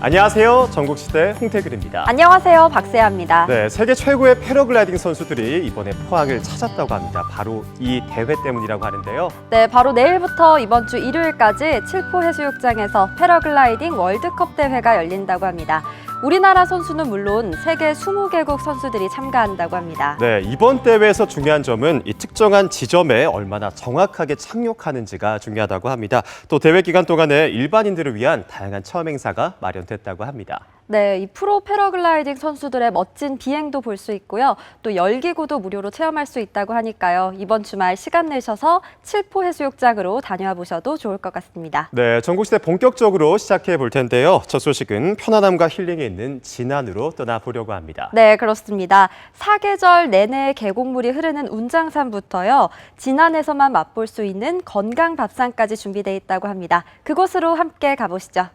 안녕하세요. 전국시대 홍태길입니다. 안녕하세요. 박세아입니다. 네, 세계 최고의 패러글라이딩 선수들이 이번에 포항을 찾았다고 합니다. 바로 이 대회 때문이라고 하는데요. 네, 바로 내일부터 이번 주 일요일까지 칠포해수욕장에서 패러글라이딩 월드컵 대회가 열린다고 합니다. 우리나라 선수는 물론 세계 20개국 선수들이 참가한다고 합니다. 네, 이번 대회에서 중요한 점은 이 특정한 지점에 얼마나 정확하게 착륙하는지가 중요하다고 합니다. 또 대회 기간 동안에 일반인들을 위한 다양한 체험 행사가 마련됐다고 합니다. 네, 이 프로 패러글라이딩 선수들의 멋진 비행도 볼 수 있고요. 또 열기구도 무료로 체험할 수 있다고 하니까요. 이번 주말 시간 내셔서 칠포해수욕장으로 다녀와 보셔도 좋을 것 같습니다. 네, 전국시대 본격적으로 시작해 볼 텐데요. 첫 소식은 편안함과 힐링이 있는 진안으로 떠나보려고 합니다. 네, 그렇습니다. 사계절 내내 계곡물이 흐르는 운장산부터요. 진안에서만 맛볼 수 있는 건강 밥상까지 준비되어 있다고 합니다. 그곳으로 함께 가보시죠.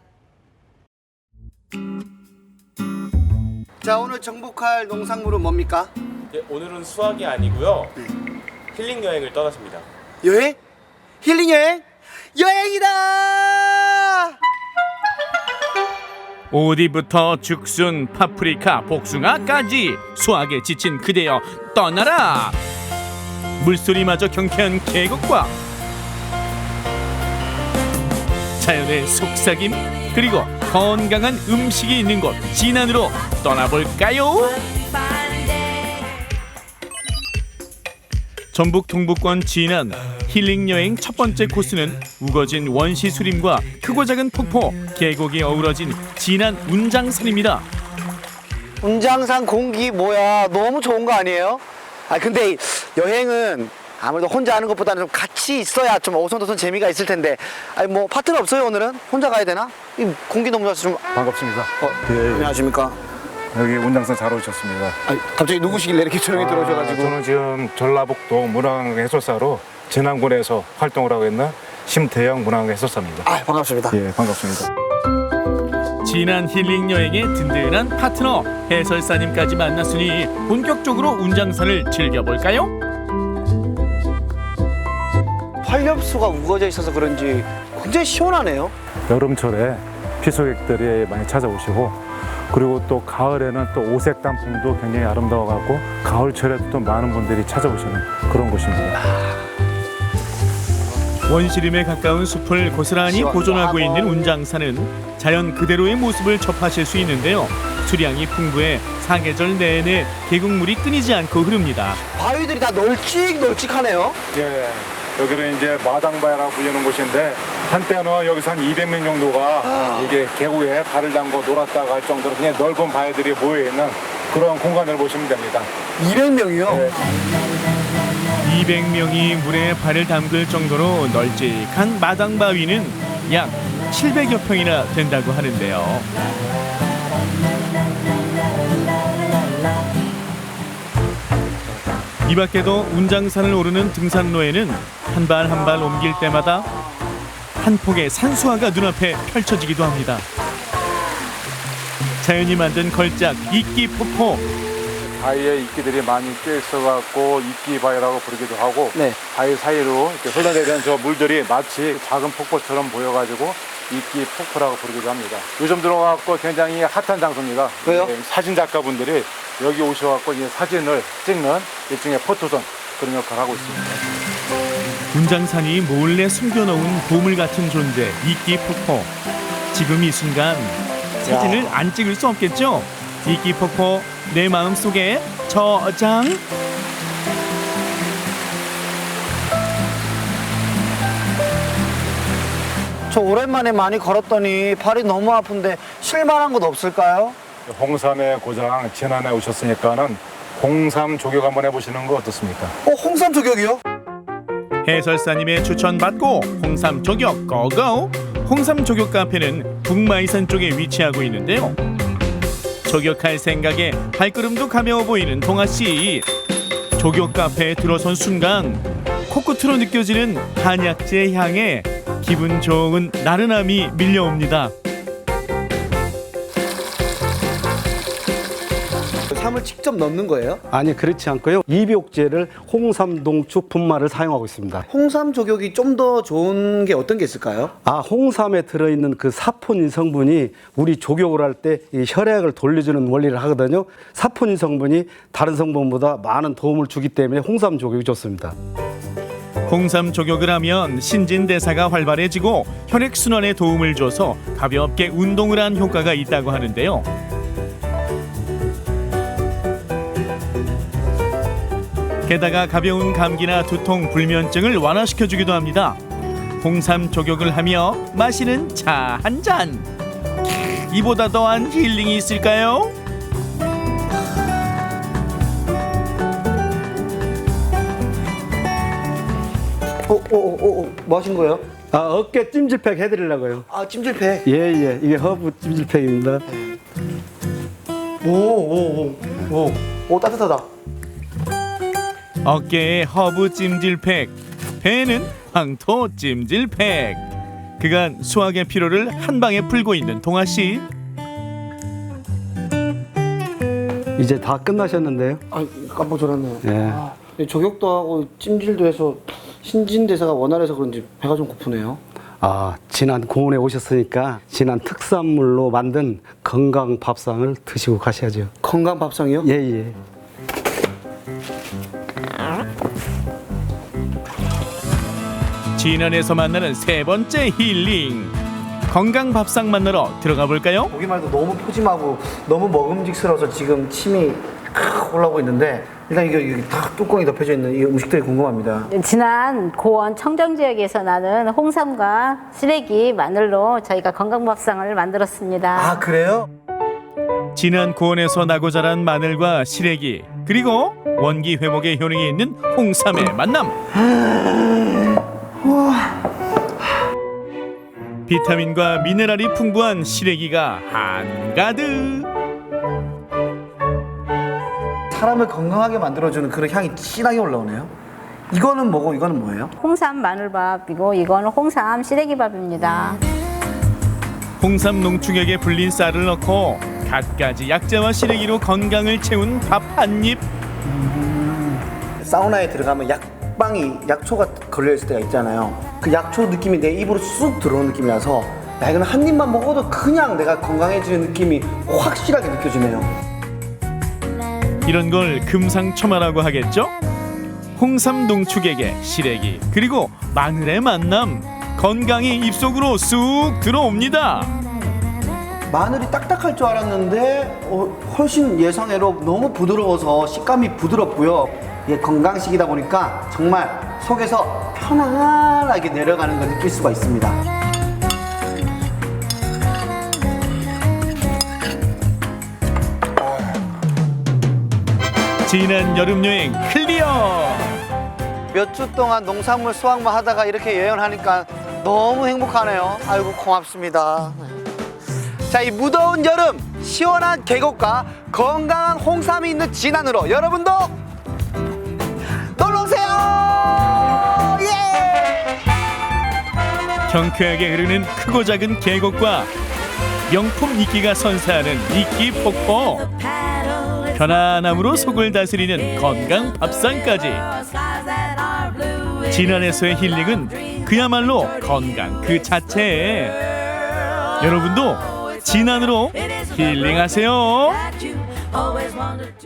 자, 오늘 정복할 농산물은 뭡니까? 네, 오늘은 수학이 아니고요. 힐링 여행을 떠났습니다. 여행? 힐링 여행? 여행이다! 오디부터 죽순, 파프리카, 복숭아까지 수학에 지친 그대여 떠나라! 물소리마저 경쾌한 계곡과 자연의 속삭임 그리고 건강한 음식이 있는 곳 진안으로 떠나볼까요? 전북 동부권 진안 힐링 여행 첫 번째 코스는 우거진 원시 수림과 크고 작은 폭포, 계곡이 어우러진 진안 운장산입니다. 운장산 공기 뭐야, 너무 좋은 거 아니에요? 아, 근데 여행은 아무래도 혼자 하는 것보다는 좀 같이 있어야 좀 오손도손 재미가 있을 텐데, 아니 뭐 파트너 없어요? 오늘은 혼자 가야 되나? 이 공기 너무 좋아서 좀. 반갑습니다. 예. 안녕하십니까? 여기 운장산 잘 오셨습니다. 아니, 갑자기 누구시길래 이렇게 조용히 들어오셔가지고. 저는 지금 전라북도 문화관 해설사로 진안군에서 활동을 하고 있는 심태영 문화관 해설사입니다. 아, 반갑습니다. 예, 반갑습니다. 진안 힐링 여행의 든든한 파트너 해설사님까지 만났으니 본격적으로 운장산을 즐겨볼까요? 활엽수가 우거져 있어서 그런지 굉장히 시원하네요. 여름철에 피서객들이 많이 찾아오시고, 그리고 또 가을에는 또 오색 단풍도 굉장히 아름다워갖고 가을철에도 또 많은 분들이 찾아오시는 그런 곳입니다. 원시림에 가까운 숲을 고스란히 보존하고 있는 운장산은 자연 그대로의 모습을 접하실 수 있는데요. 수량이 풍부해 사계절 내내 계곡물이 끊이지 않고 흐릅니다. 바위들이 다 널찍널찍하네요. 예, 여기는 이제 마당바위라고 불리는 곳인데, 한때는 여기서 한 200명 정도가 이게 계곡에 발을 담고 놀았다가 할 정도로 그냥 넓은 바위들이 모여있는 그런 공간을 보시면 됩니다. 200명이요? 네. 200명이 물에 발을 담글 정도로 널찍한 마당바위는 약 700여 평이나 된다고 하는데요. 이 밖에도 운장산을 오르는 등산로에는 한 발 한 발 옮길 때마다 한 폭의 산수화가 눈앞에 펼쳐지기도 합니다. 자연이 만든 걸작 이끼 폭포. 바위에 이끼들이 많이 껴 있어갖고 이끼 바위라고 부르기도 하고, 네. 바위 사이로 이렇게 흘러내리는 저 물들이 마치 작은 폭포처럼 보여가지고 이끼 폭포라고 부르기도 합니다. 요즘 들어가갖고 굉장히 핫한 장소입니다. 왜요? 사진 작가분들이 여기 오셔갖고 이제 사진을 찍는 일종의 포토존 그런 역할을 하고 있습니다. 운장산이 몰래 숨겨놓은 보물 같은 존재 이끼 폭포. 지금 이 순간 사진을 안 찍을 수 없겠죠? 이끼 폭포 내 마음속에 저장. 저 오랜만에 많이 걸었더니 발이 너무 아픈데 쉴만한 곳 없을까요? 홍삼의 고장 진안에 오셨으니까는 홍삼 조격 한번 해보시는 거 어떻습니까? 홍삼 조격이요? 해설사님의 추천받고 홍삼 조격 고고! 홍삼 조격 카페는 북마이산 쪽에 위치하고 있는데요. 조격할 생각에 발걸음도 가벼워 보이는 동아씨. 조격 카페에 들어선 순간 코끝으로 느껴지는 한약재 향에 기분 좋은 나른함이 밀려옵니다. 홍삼을 직접 넣는 거예요? 아니 그렇지 않고요. 입욕제를 홍삼 농축 분말을 사용하고 있습니다. 홍삼 족욕이 좀 더 좋은 게 어떤 게 있을까요? 홍삼에 들어있는 그 사포닌 성분이 우리 족욕을 할 때 이 혈액을 돌려주는 원리를 하거든요. 사포닌 성분이 다른 성분보다 많은 도움을 주기 때문에 홍삼 족욕이 좋습니다. 홍삼 족욕을 하면 신진대사가 활발해지고 혈액순환에 도움을 줘서 가볍게 운동을 한 효과가 있다고 하는데요. 게다가 가벼운 감기나 두통, 불면증을 완화시켜주기도 합니다. 홍삼 족욕을 하며 마시는 차 한 잔. 이보다 더한 힐링이 있을까요? 뭐 하신 거예요? 어깨 찜질팩 해드리려고요. 찜질팩. 예예, 이게 허브 찜질팩입니다. 오, 따뜻하다. 어깨에 허브 찜질팩, 배에는 황토 찜질팩. 그간 수학의 피로를 한 방에 풀고 있는 동아 씨. 이제 다 끝나셨는데요. 깜빡 졸았네요. 예. 족욕도 하고 찜질도 해서 신진대사가 원활해서 그런지 배가 좀 고프네요. 지난 고원에 오셨으니까 지난 특산물로 만든 건강 밥상을 드시고 가셔야죠. 건강 밥상이요? 예예. 진안에서 만나는 세 번째 힐링. 건강 밥상 만나러 들어가 볼까요? 보기만 해도 너무 푸짐하고 너무 먹음직스러워서 지금 침이 올라오고 있는데 일단 이게 딱 뚜껑이 덮여져 있는 이 음식들이 궁금합니다. 지난 고원 청정 지역에서 나는 홍삼과 시래기, 마늘로 저희가 건강밥상을 만들었습니다. 그래요? 진안 고원에서 나고 자란 마늘과 시래기, 그리고 원기 회복의 효능이 있는 홍삼의 만남. 비타민과 미네랄이 풍부한 시래기가 한가득. 사람을 건강하게 만들어주는 그런 향이 진하게 올라오네요. 이거는 뭐고 이거는 뭐예요? 홍삼 마늘밥이고 이거는 홍삼 시래기밥입니다. 홍삼 농축액에 불린 쌀을 넣고 갖가지 약재와 시래기로 건강을 채운 밥 한 입. 사우나에 들어가면 약초가 걸려있을 때가 있잖아요. 그 약초 느낌이 내 입으로 쑥 들어오는 느낌이라서 이거는 한 입만 먹어도 그냥 내가 건강해지는 느낌이 확실하게 느껴지네요. 이런 걸 금상첨화라고 하겠죠? 홍삼 농축액에 시래기, 그리고 마늘의 만남. 건강이 입속으로 쑥 들어옵니다. 마늘이 딱딱할 줄 알았는데 훨씬 예상외로 너무 부드러워서 식감이 부드럽고요. 이게 건강식이다 보니까 정말 속에서 편안하게 내려가는 걸 느낄 수가 있습니다. 지난 여름 여행 클리어. 몇 주 동안 농산물 수확만 하다가 이렇게 여행을 하니까 너무 행복하네요. 아이고 고맙습니다. 자, 이 무더운 여름 시원한 계곡과 건강한 홍삼이 있는 진안으로 여러분도 놀러오세요. 예! 경쾌하게 흐르는 크고 작은 계곡과 명품 이끼가 선사하는 이끼 폭포. 편안함으로 속을 다스리는 건강 밥상까지. 진안에서의 힐링은 그야말로 건강 그 자체. 여러분도 진안으로 힐링하세요.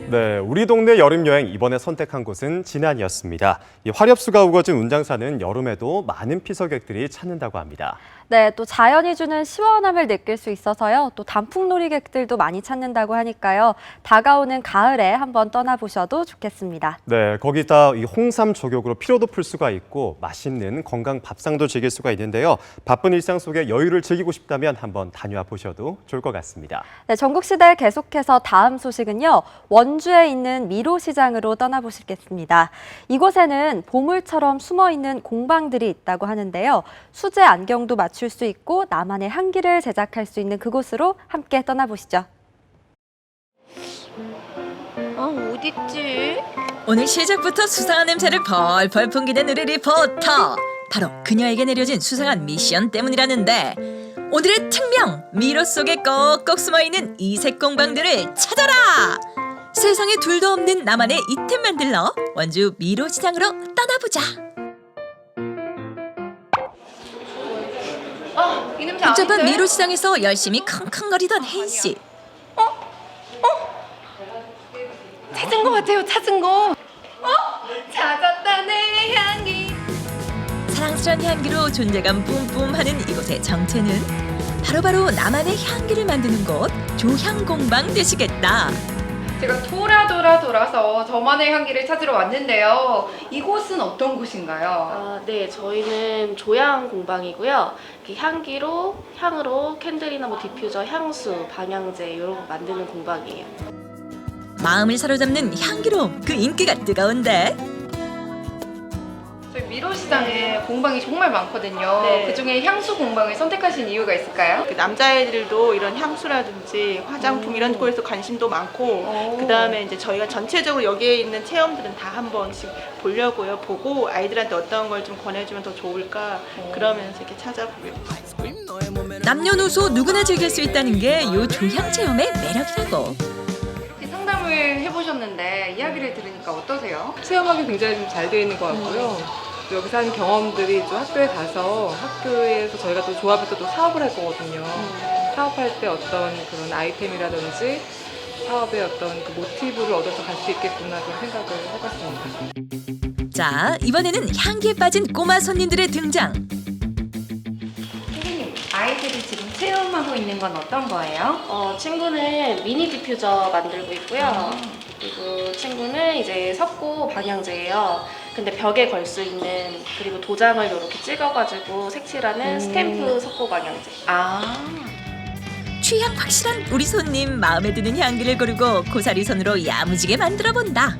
네, 우리 동네 여름 여행 이번에 선택한 곳은 진안이었습니다. 이 화렵수가 우거진 운장산은 여름에도 많은 피서객들이 찾는다고 합니다. 네, 또 자연이 주는 시원함을 느낄 수 있어서요. 또 단풍놀이객들도 많이 찾는다고 하니까요. 다가오는 가을에 한번 떠나보셔도 좋겠습니다. 네, 거기다 이 홍삼 족욕으로 피로도 풀 수가 있고 맛있는 건강 밥상도 즐길 수가 있는데요. 바쁜 일상 속에 여유를 즐기고 싶다면 한번 다녀와 보셔도 좋을 것 같습니다. 네, 전국시대 계속해서 다음 소식은요. 원주에 있는 미로시장으로 떠나보시겠습니다. 이곳에는 보물처럼 숨어있는 공방들이 있다고 하는데요. 수제 안경도 맞출 수 있고 나만의 향기를 제작할 수 있는 그곳으로 함께 떠나보시죠. 어딨지? 오늘 시작부터 수상한 냄새를 펄펄 풍기는 우리 리포터. 바로 그녀에게 내려진 수상한 미션 때문이라는데 오늘의 특명! 미로 속에 꼭꼭 숨어있는 이색 공방들을 찾아라! 세상에 둘도 없는 나만의 이템 만들러 원주 미로시장으로 떠나보자. 이 냄새 복잡한 아닌데? 미로시장에서 열심히 킁킁거리던 혜인 씨. 찾은 거 같아요. 찾은 거. 찾았다 내 향기. 사랑스런 향기로 존재감 뿜뿜하는 이곳의 정체는 바로바로 나만의 향기를 만드는 곳 조향공방 되시겠다. 제가 돌아서 저만의 향기를 찾으러 왔는데요. 이곳은 어떤 곳인가요? 네, 저희는 조향 공방이고요. 이렇게 향으로 캔들이나 뭐 디퓨저, 향수, 방향제 이런 거 만드는 공방이에요. 마음을 사로잡는 향기로 그 인기가 뜨거운데 저희 미로시장에 공방이 정말 많거든요. 네. 그중에 향수 공방을 선택하신 이유가 있을까요? 남자애들도 이런 향수라든지 화장품 이런 거에서 관심도 많고 그다음에 이제 저희가 전체적으로 여기에 있는 체험들은 다 한 번씩 보려고요. 보고 아이들한테 어떤 걸 좀 권해주면 더 좋을까 그러면서 이렇게 찾아보게 됐어요. 남녀노소 누구나 즐길 수 있다는 게 요 조향 체험의 매력이라고. 상담을 해보셨는데 이야기를 들으니까 어떠세요? 체험하기 굉장히 좀 잘 되어 있는 것 같고요. 여기서 하는 경험들이 좀 학교에 가서 학교에서 저희가 또 조합에서 또 사업을 할 거거든요. 사업할 때 어떤 그런 아이템이라든지 사업의 어떤 그 모티브를 얻어서 갈 수 있겠구나 그런 생각을 해봤습니다. 자, 이번에는 향기에 빠진 꼬마 손님들의 등장. 선생님, 아이들이 지금 체험하고 있는 건 어떤 거예요? 친구는 미니 디퓨저 만들고 있고요. 그리고 친구는 이제 석고 방향제예요. 근데 벽에 걸 수 있는 그리고 도장을 이렇게 찍어가지고 색칠하는 스탬프 석고 방향제. 취향 확실한 우리 손님 마음에 드는 향기를 고르고 고사리 손으로 야무지게 만들어 본다.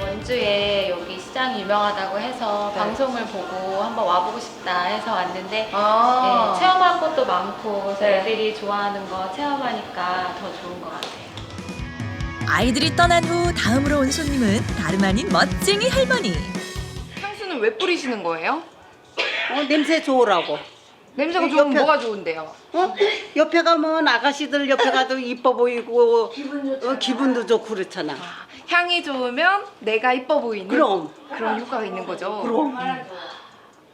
원주에 여기 시장이 유명하다고 해서 방송을 보고 한번 와보고 싶다 해서 왔는데 네, 체험할 것도 많고 그래서 애들이 좋아하는 거 체험하니까 더 좋은 것 같아요. 아이들이 떠난 후 다음으로 온 손님은 다름 아닌 멋쟁이 할머니. 향수는 왜 뿌리시는 거예요? 냄새 좋으라고. 냄새가 좋으면 뭐가 좋은데요? 옆에 가면 아가씨들 옆에 가도 이뻐 보이고 기분도 좋고 그렇잖아. 향이 좋으면 내가 이뻐 보이는 그럼. 그런 효과가 있는 거죠? 그럼.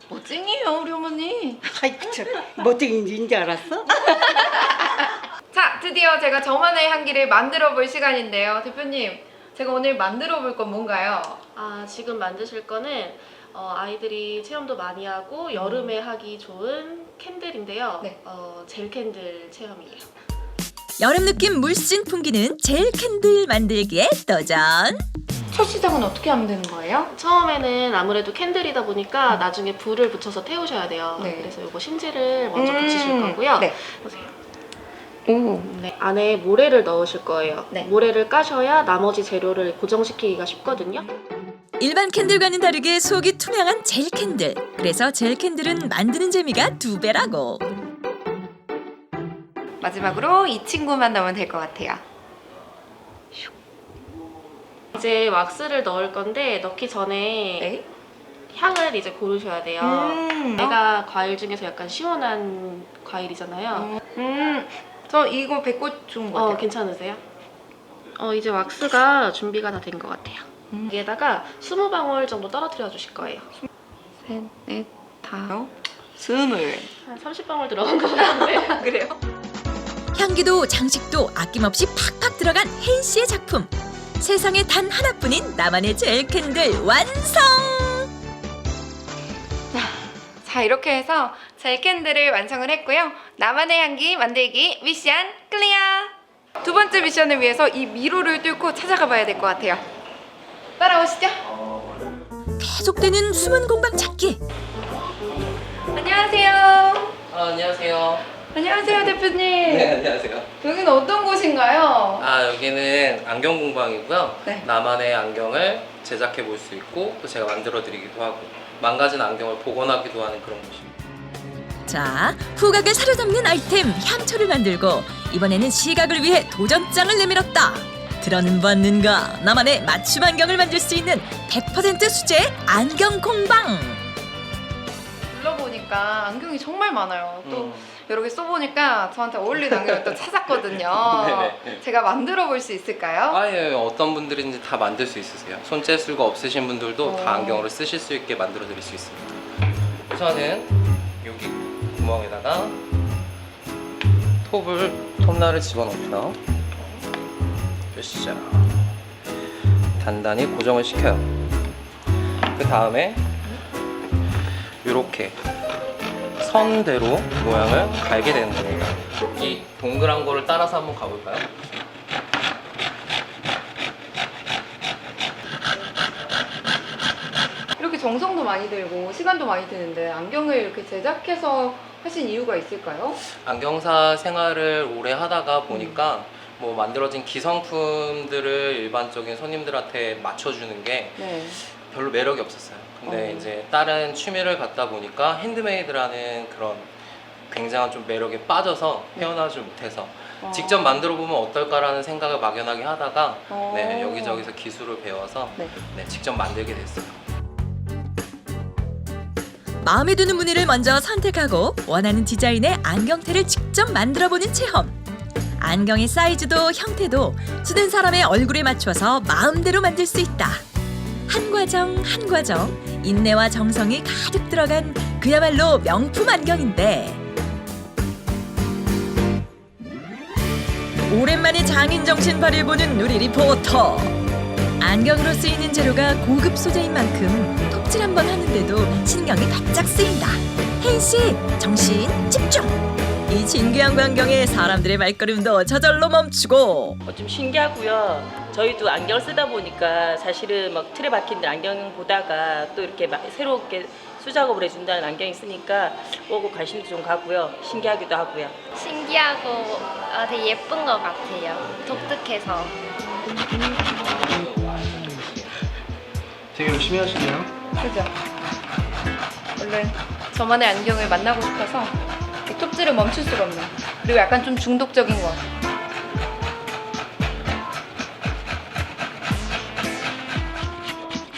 멋쟁이에요 우리 어머니. 아이고 참 멋쟁이인지 알았어? 자, 드디어 제가 저만의 향기를 만들어 볼 시간인데요. 대표님, 제가 오늘 만들어 볼 건 뭔가요? 지금 만드실 거는 아이들이 체험도 많이 하고 여름에 하기 좋은 캔들인데요. 젤 캔들 체험이에요. 여름 느낌 물씬 풍기는 젤 캔들 만들기에 도전. 첫 시작은 어떻게 하면 되는 거예요? 처음에는 아무래도 캔들이다 보니까 나중에 불을 붙여서 태우셔야 돼요. 그래서 이거 심지를 먼저 붙이실 거고요. 보세요. 네, 안에 모래를 넣으실 거예요. 모래를 까셔야 나머지 재료를 고정시키기가 쉽거든요. 일반 캔들과는 다르게 속이 투명한 젤 캔들. 그래서 젤 캔들은 만드는 재미가 2배라고. 마지막으로 이 친구만 넣으면 될 것 같아요. 이제 왁스를 넣을 건데 넣기 전에 향을 이제 고르셔야 돼요. 얘가 과일 중에서 약간 시원한 과일이잖아요. 저 이거 배꽃 좋은 것 같아요. 괜찮으세요? 이제 왁스가 준비가 다 된 것 같아요. 여기에다가 20방울 정도 떨어뜨려 주실 거예요. 셋, 넷, 다섯, 20. 한 30방울 들어간 것 같은데. 그래요? 향기도 장식도 아낌없이 팍팍 들어간 혜인 씨의 작품. 세상에 단 하나뿐인 나만의 젤 캔들 완성! 자, 이렇게 해서 젤 캔들을 완성을 했고요. 나만의 향기 만들기 미션 클리어! 두 번째 미션을 위해서 이 미로를 뚫고 찾아가 봐야 될 것 같아요. 따라오시죠. 계속되는 숨은 공방 찾기. 안녕하세요. 안녕하세요. 안녕하세요, 대표님. 네, 안녕하세요. 여기는 어떤 곳인가요? 여기는 안경 공방이고요. 네. 나만의 안경을 제작해 볼 수 있고 또 제가 만들어 드리기도 하고 망가진 안경을 복원하기도 하는 그런 곳입니다. 자, 후각을 사로잡는 아이템 향초를 만들고 이번에는 시각을 위해 도전장을 내밀었다. 들어는 봤는가 나만의 맞춤 안경을 만들 수 있는 100% 수제 안경 공방. 둘러보니 보니까 안경이 정말 많아요. 또 여러 개 써보니까 저한테 어울리는 안경을 또 찾았거든요. 네네. 제가 만들어 볼 수 있을까요? 예, 어떤 분들인지 다 만들 수 있으세요. 손재수가 없으신 분들도 다 안경으로 쓰실 수 있게 만들어 드릴 수 있습니다. 우선은 여기 구멍에다가 톱날을 집어넣고요. 으쌰. 단단히 고정을 시켜요. 그 다음에 이렇게 선대로 모양을 갈게 되는 겁니다. 이 동그란 거를 따라서 한번 가볼까요? 이렇게 정성도 많이 들고 시간도 많이 드는데 안경을 이렇게 제작해서 하신 이유가 있을까요? 안경사 생활을 오래 하다가 보니까 뭐 만들어진 기성품들을 일반적인 손님들한테 맞춰주는 게 네. 별로 매력이 없었어요. 근데 이제 다른 취미를 갖다 보니까 핸드메이드라는 그런 굉장한 좀 매력에 빠져서 헤어나지 못해서 직접 만들어 보면 어떨까라는 생각을 막연하게 하다가 네, 여기저기서 기술을 배워서 네, 직접 만들게 됐어요. 마음에 드는 무늬를 먼저 선택하고 원하는 디자인의 안경테를 직접 만들어보는 체험. 안경의 사이즈도 형태도 쓰는 사람의 얼굴에 맞춰서 마음대로 만들 수 있다. 한 과정 한 과정 인내와 정성이 가득 들어간 그야말로 명품 안경인데 오랜만에 장인 정신 발휘해보는 우리 리포터. 안경으로 쓰이는 재료가 고급 소재인 만큼 톱질 한번 하는데도 신경이 바짝 쓰인다. 혜인 씨, 정신 집중! 이 진귀한 광경에 사람들의 발걸음도 저절로 멈추고 좀 신기하고요. 저희도 안경 쓰다 보니까 사실은 막 틀에 박힌 안경 보다가 또 이렇게 새롭게 수작업을 해준다는 안경이 있으니까 오고 관심도 좀 가고요. 신기하기도 하고요. 신기하고 되게 예쁜 것 같아요. 독특해서. 되게 열심히 하시네요. 그죠? 얼른 저만의 안경을 만나고 싶어서 이 톱질을 멈출 수가 없네요. 그리고 약간 좀 중독적인 것 같아요.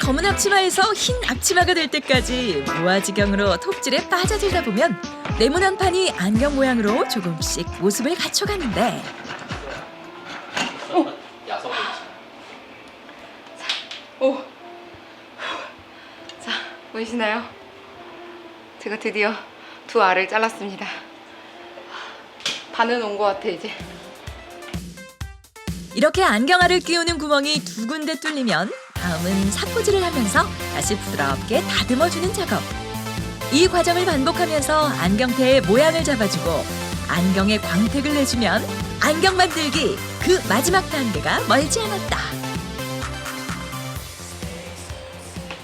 검은 앞치마에서 흰 앞치마가 될 때까지 무아지경으로 톱질에 빠져들다 보면 네모난 판이 안경 모양으로 조금씩 모습을 갖춰가는데 자, 보이시나요? 제가 드디어 두 알을 잘랐습니다. 반은 온 것 같아 이제. 이렇게 안경알을 끼우는 구멍이 두 군데 뚫리면 다음은 삭포질을 하면서 다시 부드럽게 다듬어주는 작업. 이 과정을 반복하면서 안경테의 모양을 잡아주고 안경에 광택을 내주면 안경 만들기 그 마지막 단계가 멀지 않았다.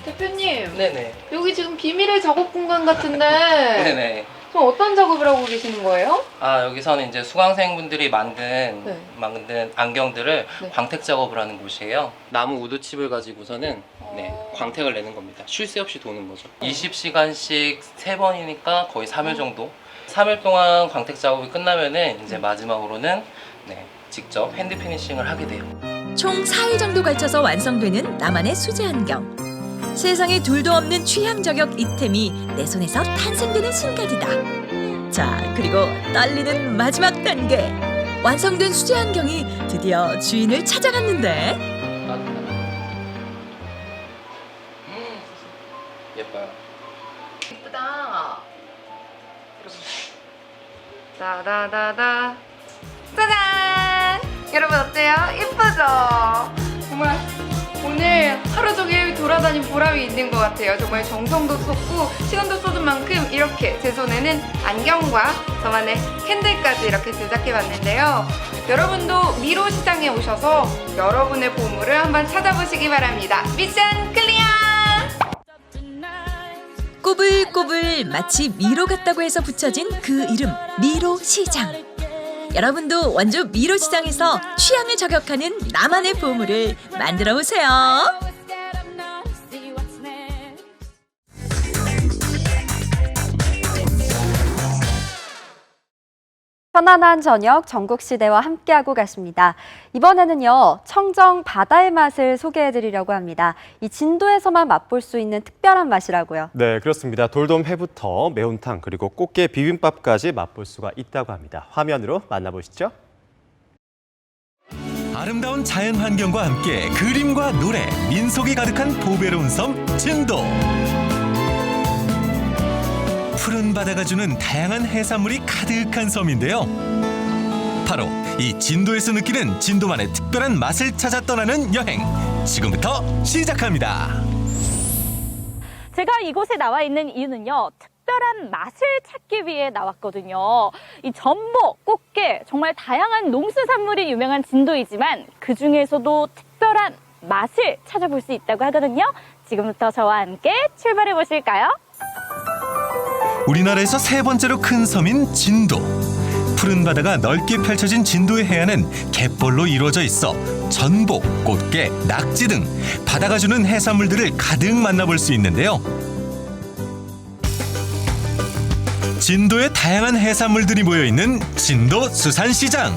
대표님, 네네. 여기 지금 비밀의 작업 공간 같은데 네네. 그럼 어떤 작업을 하고 계시는 거예요? 여기서는 이제 수강생분들이 만든 안경들을 광택 작업을 하는 곳이에요. 나무 우드칩을 가지고서는 광택을 내는 겁니다. 쉴 새 없이 도는 거죠. 20시간씩 3번이니까 거의 3일 정도. 3일 동안 광택 작업이 끝나면은 이제 마지막으로는 직접 핸드 피니싱을 하게 돼요. 총 4일 정도 걸쳐서 완성되는 나만의 수제 안경. 세상에 둘도 없는 취향 저격 이템이 내 손에서 탄생되는 순간이다. 자, 그리고 떨리는 마지막 단계. 완성된 수제 안경이 드디어 주인을 찾아갔는데 예뻐요. 예쁘다. 여러분, 따다다다, 짜잔! 여러분 어때요? 예쁘죠? 정말 오늘 하루 종일 돌아다닌 보람이 있는 것 같아요. 정말 정성도 쏟고 시간도 쏟은 만큼 이렇게 제 손에는 안경과 저만의 캔들까지 이렇게 제작해봤는데요. 여러분도 미로 시장에 오셔서 여러분의 보물을 한번 찾아보시기 바랍니다. 미션 클리어! 꼬불꼬불 마치 미로 같다고 해서 붙여진 그 이름 미로 시장. 여러분도 원주 미로 시장에서 취향을 저격하는 나만의 보물을 만들어 보세요. 편안한 저녁 전국시대와 함께하고 가십니다. 이번에는요, 청정 바다의 맛을 소개해드리려고 합니다. 이 진도에서만 맛볼 수 있는 특별한 맛이라고요. 네, 그렇습니다. 돌돔 회부터 매운탕 그리고 꽃게 비빔밥까지 맛볼 수가 있다고 합니다. 화면으로 만나보시죠. 아름다운 자연 환경과 함께 그림과 노래, 민속이 가득한 보배로운 섬 진도. 푸른 바다가 주는 다양한 해산물이 가득한 섬인데요. 바로 이 진도에서 느끼는 진도만의 특별한 맛을 찾아 떠나는 여행. 지금부터 시작합니다. 제가 이곳에 나와 있는 이유는요, 특별한 맛을 찾기 위해 나왔거든요. 이 전복, 꽃게, 정말 다양한 농수산물이 유명한 진도이지만 그 중에서도 특별한 맛을 찾아볼 수 있다고 하거든요. 지금부터 저와 함께 출발해 보실까요? 우리나라에서 세 번째로 큰 섬인 진도. 푸른 바다가 넓게 펼쳐진 진도의 해안은 갯벌로 이루어져 있어 전복, 꽃게, 낙지 등 바다가 주는 해산물들을 가득 만나볼 수 있는데요. 진도의 다양한 해산물들이 모여있는 진도 수산시장.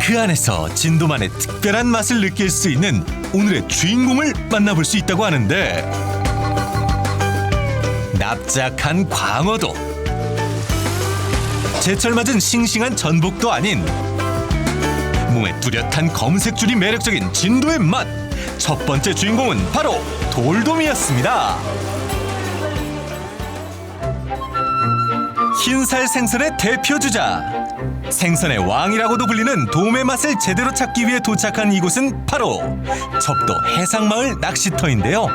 그 안에서 진도만의 특별한 맛을 느낄 수 있는 오늘의 주인공을 만나볼 수 있다고 하는데, 납작한 광어도, 제철 맞은 싱싱한 전복도 아닌 몸에 뚜렷한 검색줄이 매력적인 진도의 맛. 첫 번째 주인공은 바로 돌돔이었습니다. 흰살 생선의 대표주자, 생선의 왕이라고도 불리는 돔의 맛을 제대로 찾기 위해 도착한 이곳은 바로 접도 해상마을 낚시터인데요.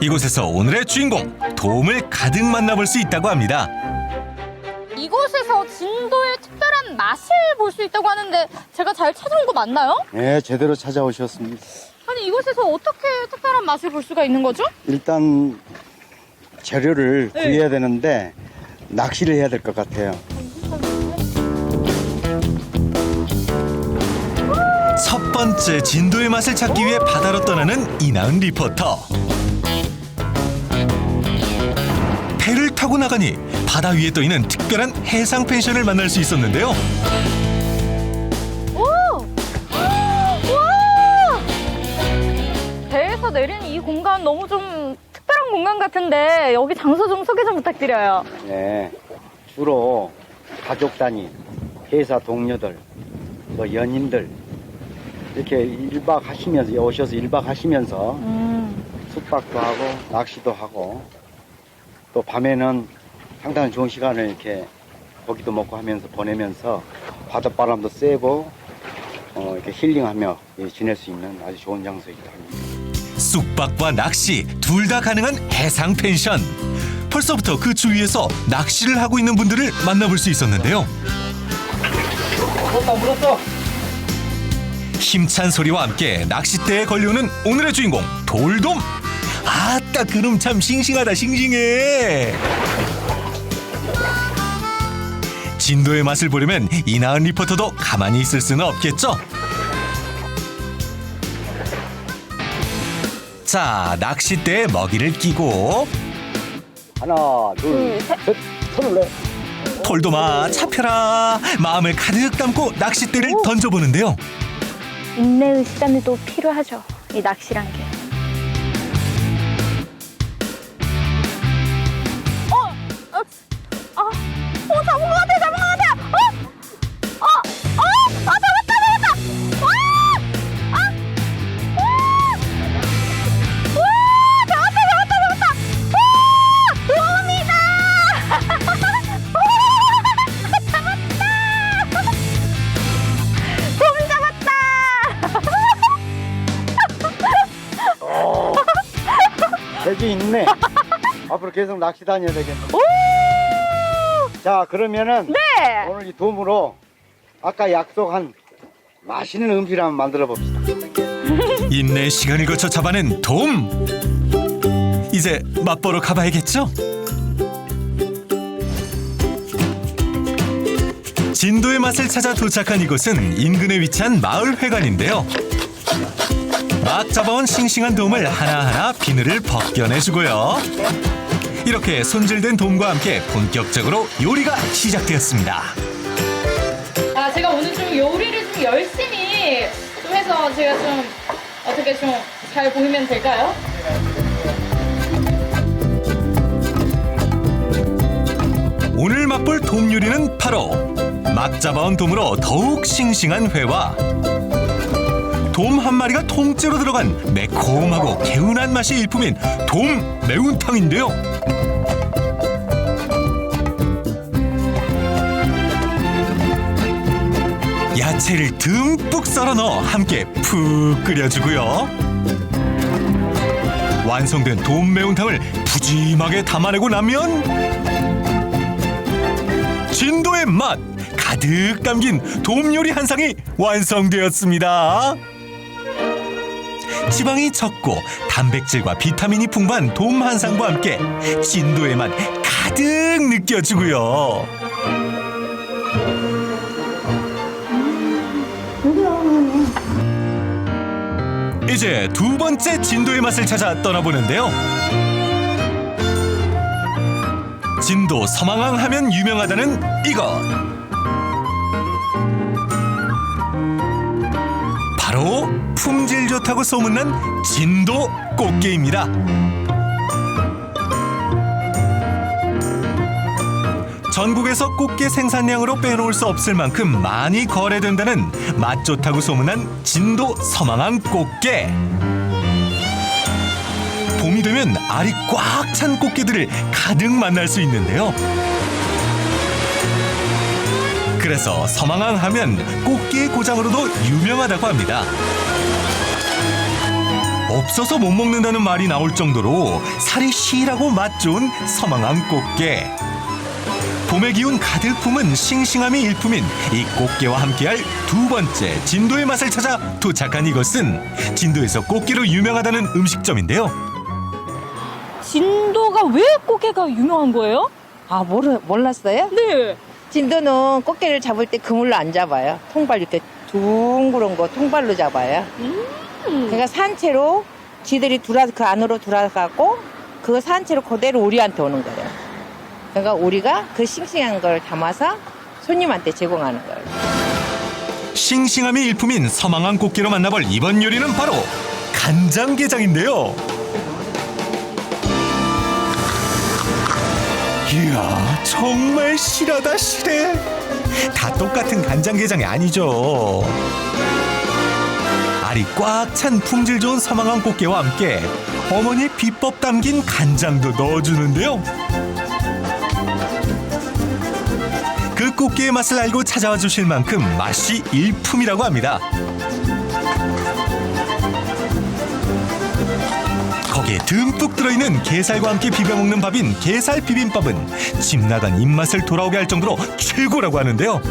이곳에서 오늘의 주인공 돔을 가득 만나볼 수 있다고 합니다. 이곳에서 진도의 특별한 맛을 볼 수 있다고 하는데 제가 잘 찾아온 거 맞나요? 네, 제대로 찾아오셨습니다. 아니, 이곳에서 어떻게 특별한 맛을 볼 수가 있는 거죠? 일단 재료를 구해야 되는데 낚시를 해야 될 것 같아요. 첫 번째 진도의 맛을 찾기 위해 바다로 떠나는 이나은 리포터. 배를 타고 나가니 바다 위에 떠있는 특별한 해상 펜션을 만날 수 있었는데요. 오! 와! 배에서 내리는 이 공간 너무 좀 특별한 공간 같은데 여기 장소 좀 소개 좀 부탁드려요. 네, 주로 가족 단위, 회사 동료들, 또 연인들 이렇게 1박 하시면서 오셔서 1박 하시면서 숙박도 하고 낚시도 하고 또 밤에는 상당히 좋은 시간을 이렇게 고기도 먹고 하면서 보내면서 바닷바람도 쐬고 이렇게 힐링하며 지낼 수 있는 아주 좋은 장소이기도 합니다. 쑥박과 낚시 둘 다 가능한 해상 펜션. 벌써부터 그 주위에서 낚시를 하고 있는 분들을 만나볼 수 있었는데요. 물었어. 힘찬 소리와 함께 낚싯대에 걸려오는 오늘의 주인공 돌돔. 아따, 그놈 참 싱싱하다, 싱싱해. 진도의 맛을 보려면 이나은 리포터도 가만히 있을 수는 없겠죠. 자, 낚싯대에 먹이를 끼고 하나, 둘, 셋, 손을 내. 돌돔아 잡혀라. 마음을 가득 담고 낚싯대를 던져보는데요. 인내의 시간도 필요하죠, 이 낚시란 게. 잡은 것 같아, 잡은 것 같아. 잡았다. 잡았다. 도움이다. 배지 있네. 앞으로 계속 낚시 다녀야 되겠네. 자, 그러면은 네. 오늘 이 돔으로 아까 약속한 맛있는 음식을 한번 만들어 봅시다. 인내의 시간을 거쳐 잡아낸 돔. 이제 맛보러 가봐야겠죠? 진도의 맛을 찾아 도착한 이곳은 인근에 위치한 마을 회관인데요. 막 잡아온 싱싱한 돔을 하나하나 비늘을 벗겨내주고요. 이렇게 손질된 돔과 함께 본격적으로 요리가 시작되었습니다. 제가 오늘 좀 요리를 좀 열심히 좀 해서 제가 좀 어떻게 좀 잘 보이면 될까요? 오늘 맛볼 돔 요리는 바로 막 잡아온 돔으로 더욱 싱싱한 회와 돔 한 마리가 통째로 들어간 매콤하고 개운한 맛이 일품인 돔 매운탕인데요. 야채를 듬뿍 썰어 넣어 함께 푹 끓여주고요. 완성된 돔 매운탕을 푸짐하게 담아내고 나면 진도의 맛 가득 담긴 돔 요리 한 상이 완성되었습니다. 지방이 적고 단백질과 비타민이 풍부한 돔 한 상과 함께 진도의 맛 가득 느껴지고요. 이제 두 번째 진도의 맛을 찾아 떠나보는데요. 진도 서망항 하면 유명하다는 이것. 바로 품질 좋다고 소문난 진도 꽃게입니다. 전국에서 꽃게 생산량으로 빼놓을 수 없을 만큼 많이 거래된다는 맛 좋다고 소문난 진도 서망항 꽃게. 봄이 되면 알이 꽉 찬 꽃게들을 가득 만날 수 있는데요. 그래서 서망항 하면 꽃게의 고장으로도 유명하다고 합니다. 없어서 못 먹는다는 말이 나올 정도로 살이 실하고 맛 좋은 서망항 꽃게. 봄의 기운 가득 품은 싱싱함이 일품인 이 꽃게와 함께할 두 번째 진도의 맛을 찾아 도착한 이곳은 진도에서 꽃게로 유명하다는 음식점인데요. 진도가 왜 꽃게가 유명한 거예요? 몰랐어요? 네. 진도는 꽃게를 잡을 때 그물로 안 잡아요. 통발 이렇게 둥그런 거 통발로 잡아요. 그러니까 산채로 지들이 그 안으로 들어가고 그 산채로 그대로 우리한테 오는 거예요. 그러니까 우리가 그 싱싱한 걸 담아서 손님한테 제공하는 거예요. 싱싱함이 일품인 서망항 꽃게로 만나볼 이번 요리는 바로 간장게장인데요. 이야, 정말 실하다 실해. 다 똑같은 간장게장이 아니죠. 알이 꽉 찬 품질 좋은 서망항 꽃게와 함께 어머니의 비법 담긴 간장도 넣어주는데요. 그 꽃게의 맛을 알고 찾아와 주실 만큼 맛이 일품이라고 합니다. 거기에 듬뿍 들어있는 게살과 함께 비벼먹는 밥인 게살 비빔밥은 집 나간 입맛을 돌아오게 할 정도로 최고라고 하는데요.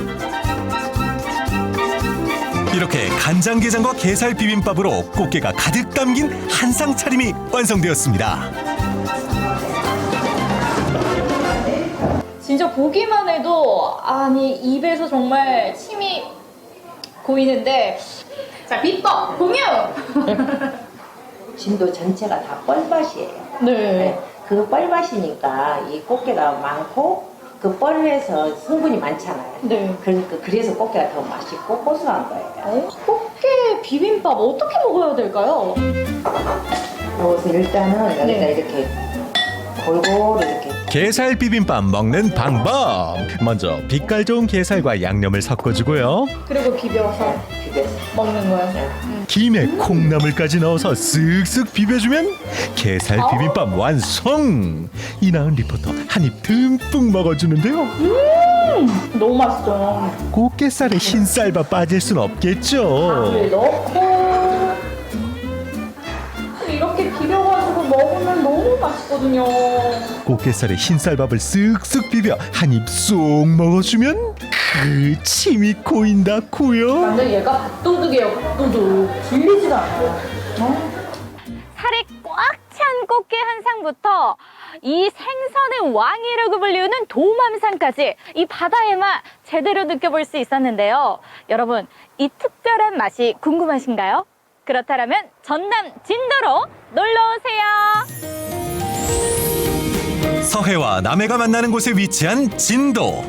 이렇게 간장게장과 게살 비빔밥으로 꽃게가 가득 담긴 한상 차림이 완성되었습니다. 진짜 보기만 해도 아니 입에서 정말 침이 고이는데 자 비법 공유! 진도 전체가 다 뻘밭이에요. 네. 그 뻘밭이니까 이 꽃게가 많고 그 뻘에서 성분이 많잖아요. 네. 그러니까 그래서 꽃게가 더 맛있고 고소한 거예요. 꽃게 비빔밥 어떻게 먹어야 될까요? 여기서 일단은 여기다 이렇게 골고루 이렇게 게살 비빔밥 먹는 방법. 먼저 빛깔 좋은 게살과 양념을 섞어주고요. 그리고 비벼서 먹는 거예요. 김에 콩나물까지 넣어서 쓱쓱 비벼주면 게살 비빔밥 완성. 이나은 리포터 한 입 듬뿍 먹어주는데요. 너무 맛있죠. 꽃게살에 흰쌀밥 빠질 순 없겠죠. 밥을 넣고 이렇게 비벼가지고 먹으면 너무 맛있거든요. 꽃게살에 흰쌀밥을 쓱쓱 비벼 한 입 쏙 먹어주면 그 침이 고인다 고요. 완전 얘가 밥도둑이에요. 밥도둑. 질리지도 않아요. 살이 꽉 찬 꽃게 한 상부터 이 생선의 왕이라고 불리우는 도맘상까지 이 바다의 맛 제대로 느껴볼 수 있었는데요. 여러분, 이 특별한 맛이 궁금하신가요? 그렇다면 전남 진도로 놀러오세요. 여해와 남해가 만나는 곳에 위치한 진도.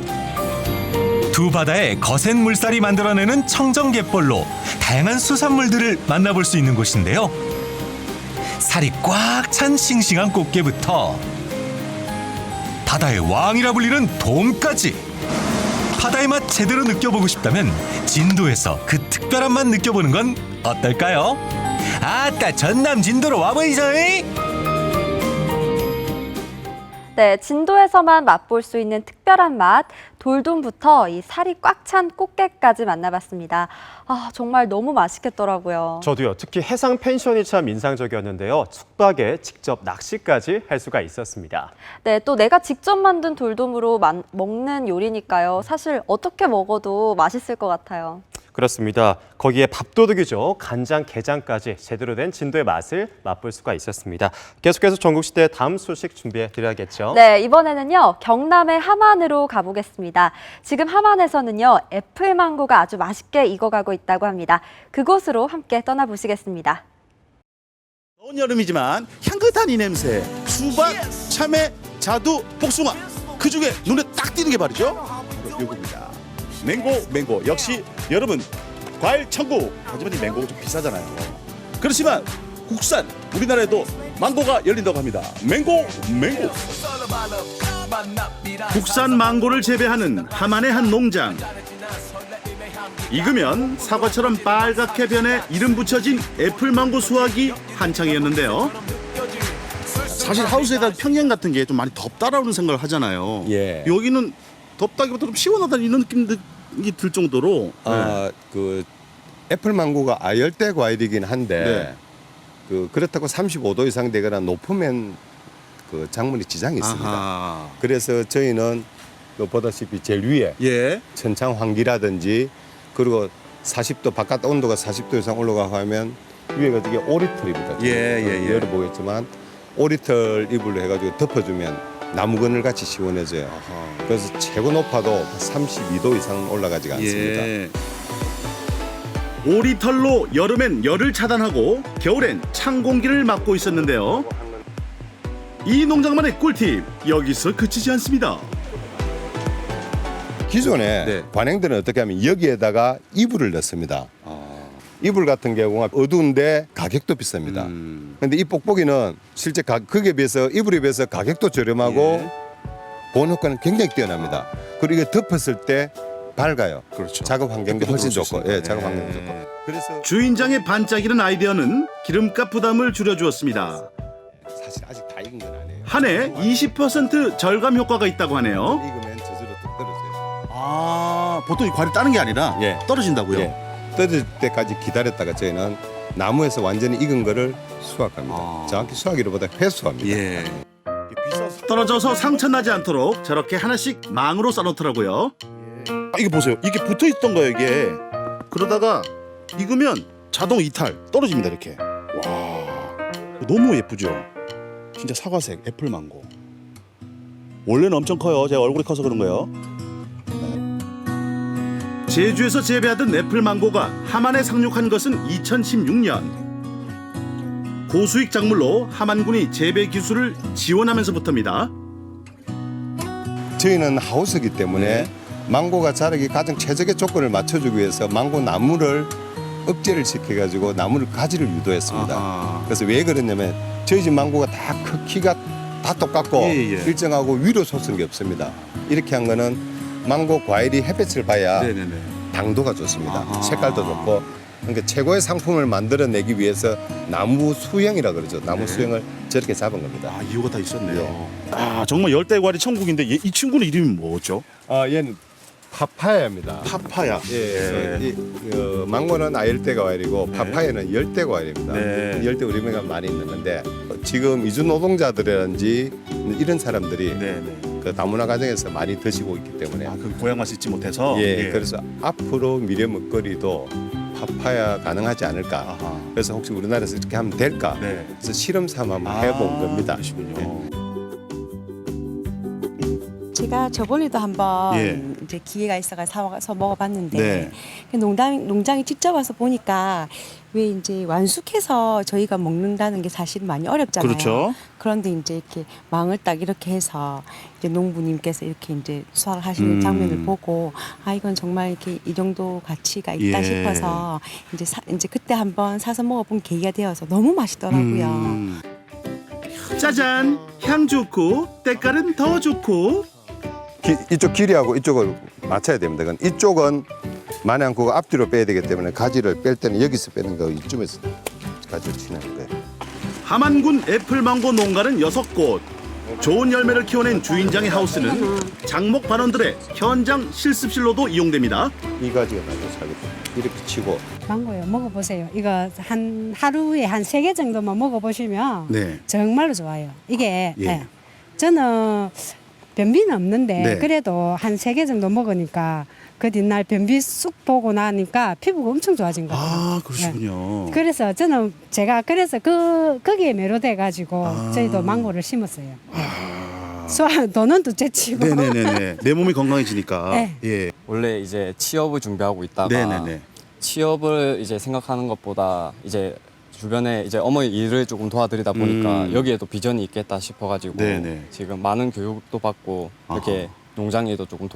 두 바다의 거센 물살이 만들어내는 청정갯벌로 다양한 수산물들을 만나볼 수 있는 곳인데요. 살이 꽉 찬 싱싱한 꽃게부터 바다의 왕이라 불리는 돔까지. 바다의 맛 제대로 느껴보고 싶다면 진도에서 그 특별한 맛 느껴보는 건 어떨까요? 아따 전남 진도로 와보이소이. 네, 진도에서만 맛볼 수 있는 특별한 맛, 돌돔부터 이 살이 꽉 찬 꽃게까지 만나봤습니다. 아, 정말 너무 맛있겠더라고요. 저도요. 특히 해상 펜션이 참 인상적이었는데요. 숙박에 직접 낚시까지 할 수가 있었습니다. 네, 또 내가 직접 만든 돌돔으로 먹는 요리니까요. 사실 어떻게 먹어도 맛있을 것 같아요. 그렇습니다. 거기에 밥도둑이죠. 간장, 게장까지 제대로 된 진도의 맛을 맛볼 수가 있었습니다. 계속해서 전국시대 다음 소식 준비해드려야겠죠. 네, 이번에는요. 경남의 함안으로 가보겠습니다. 지금 함안에서는요. 애플망고가 아주 맛있게 익어가고 있다고 합니다. 그곳으로 함께 떠나보시겠습니다. 더운 여름이지만 향긋한 이 냄새, 수박, 참외, 자두, 복숭아, 그중에 눈에 딱 띄는 게 말이죠. 바로 이겁니다. 맹고 역시 여러분 과일 천국. 하지만 이 맹고가 좀 비싸잖아요. 그렇지만 국산 우리나라에도 망고가 열린다고 합니다. 맹고 국산 망고를 재배하는 함안의 한 농장. 익으면 사과처럼 빨갛게 변해 이름 붙여진 애플망고 수확이 한창이었는데요. 사실 하우스에다 평양 같은 게 좀 많이 덥다라는 생각을 하잖아요. 예. 여기는 덥다기보다 좀 시원하다는 이런 느낌이 들 정도로. 그 애플망고가 아열대 과일이긴 한데 그렇다고 35도 이상 되거나 높으면 그 작물이 지장이 있습니다. 아하. 그래서 저희는 그 보다시피 제일 위에 천창 환기라든지 그리고 40도 바깥 온도가 40도 이상 올라가고 하면 위에가 되게 오리털입니다. 열어보겠지만 오리털 이불로 해가지고 덮어주면 나무 그늘 같이 시원해져요. 그래서 최고 높아도 32도 이상 올라가지가 않습니다. 오리털로 여름엔 열을 차단하고 겨울엔 찬 공기를 막고 있었는데요. 이 농장만의 꿀팁 여기서 그치지 않습니다. 기존에 관행들은 어떻게 하면 여기에다가 이불을 넣습니다. 이불 같은 경우가 어두운데 가격도 비쌉니다. 근데 이 뽁뽁이는 실제 거기에 비해서 이불에 비해서 가격도 저렴하고 보온 효과는 굉장히 뛰어납니다. 그리고 이게 덮었을 때 밝아요. 그렇죠. 작업 환경도 훨씬 좋고, 작업 환경도 좋고. 그래서 주인장의 반짝이는 아이디어는 기름값 부담을 줄여주었습니다. 사실 아직 다 익은 건 아니에요. 한 해 20% 절감 효과가 있다고 하네요. 익으면 저절로 뚝 떨어져요. 아, 보통 이 과일 따는 게 아니라 떨어진다고요? 떨어질 때까지 기다렸다가 저희는 나무에서 완전히 익은 거를 수확합니다. 정확히 수확이로보다 회수합니다. 떨어져서 상처 나지 않도록 저렇게 하나씩 망으로 싸놓더라고요. 이게 보세요. 이게 붙어 있던 거예요, 이게. 그러다가 익으면 자동 이탈 떨어집니다, 이렇게. 와, 너무 예쁘죠? 진짜 사과색 애플망고. 원래는 엄청 커요. 제가 얼굴이 커서 그런 거예요. 제주에서 재배하던 애플망고가 함안에 상륙한 것은 2016년. 고수익 작물로 함안군이 재배 기술을 지원하면서부터입니다. 저희는 하우스이기 때문에 망고가 자라기 가장 최적의 조건을 맞춰주기 위해서 망고 나무를 억제를 시켜가지고 나무를 가지를 유도했습니다. 그래서 왜 그러냐면 저희 집 망고가 다 크기가 다 똑같고 일정하고 위로 솟은 게 없습니다. 이렇게 한 거는 망고 과일이 햇빛을 봐야 당도가 좋습니다. 색깔도 좋고. 그러니까 최고의 상품을 만들어내기 위해서 나무 수형이라 그러죠. 나무 수형을 저렇게 잡은 겁니다. 아, 이유가 다 있었네요. 아, 정말 열대과일이 천국인데 이 친구는 이름이 뭐죠? 얘는 파파야입니다. 파파야. 망고는 아열대 과일이고 파파야는 열대 과일입니다. 열대 우리가 많이 있는데 지금 이주 노동자들이라든지 이런 사람들이 그 다문화 가정에서 많이 드시고 있기 때문에 그 고향 맛을 잊지 못해서 그래서 앞으로 미래 먹거리도 파파야 가능하지 않을까. 그래서 혹시 우리나라에서 이렇게 하면 될까. 그래서 실험 삼아 한번 해본 겁니다. 그러시군요. 제가 저번에도 한번 이제 기회가 있어가 사와서 먹어봤는데 네. 농장에 직접 와서 보니까 왜 이제 완숙해서 저희가 먹는다는 게 사실 많이 어렵잖아요. 그렇죠. 그런데 이제 이렇게 망을 딱 이렇게 해서 이제 농부님께서 이렇게 이제 수확하시는 장면을 보고 아 이건 정말 이렇게 이 정도 가치가 있다 예. 싶어서 이제 그때 한번 사서 먹어본 계기가 되어서 너무 맛있더라고요. 짜잔, 향 좋고 때깔은 더 좋고. 이쪽 길이하고 이쪽을 맞춰야 됩니다. 이쪽은 만에 않고 앞뒤로 빼야 되기 때문에 가지를 뺄 때는 여기서 빼는 거 이쯤에서 가지를 치는 거예요. 함안군 애플망고 농가는 6곳. 좋은 열매를 키워낸 주인장의 하우스는 장목 반원들의 현장 실습실로도 이용됩니다. 이 가지가 나도 사겠다. 이렇게 치고. 망고요. 먹어보세요. 이거 한 하루에 한 3개 정도만 먹어보시면 네. 정말로 좋아요. 이게 예. 예. 저는 변비는 없는데 네. 그래도 한 3개 정도 먹으니까 그 뒷날 변비 쑥 보고 나니까 피부가 엄청 좋아진 것 같아요. 아, 그러시군요. 그래서 저는 제가 그래서 거기에 매료돼 가지고 저희도 망고를 심었어요. 돈은 둘째 치고. 네네네네. 내 몸이 건강해지니까. 네. 예. 원래 이제 취업을 준비하고 있다가 네네네. 취업을 이제 생각하는 것보다 이제 주변에 이제 어머니 일을 조금 도와드리다 보니까 여기에도 비전이 있겠다 싶어가지고 네네. 지금 많은 교육도 받고 이렇게 농장 일도 조금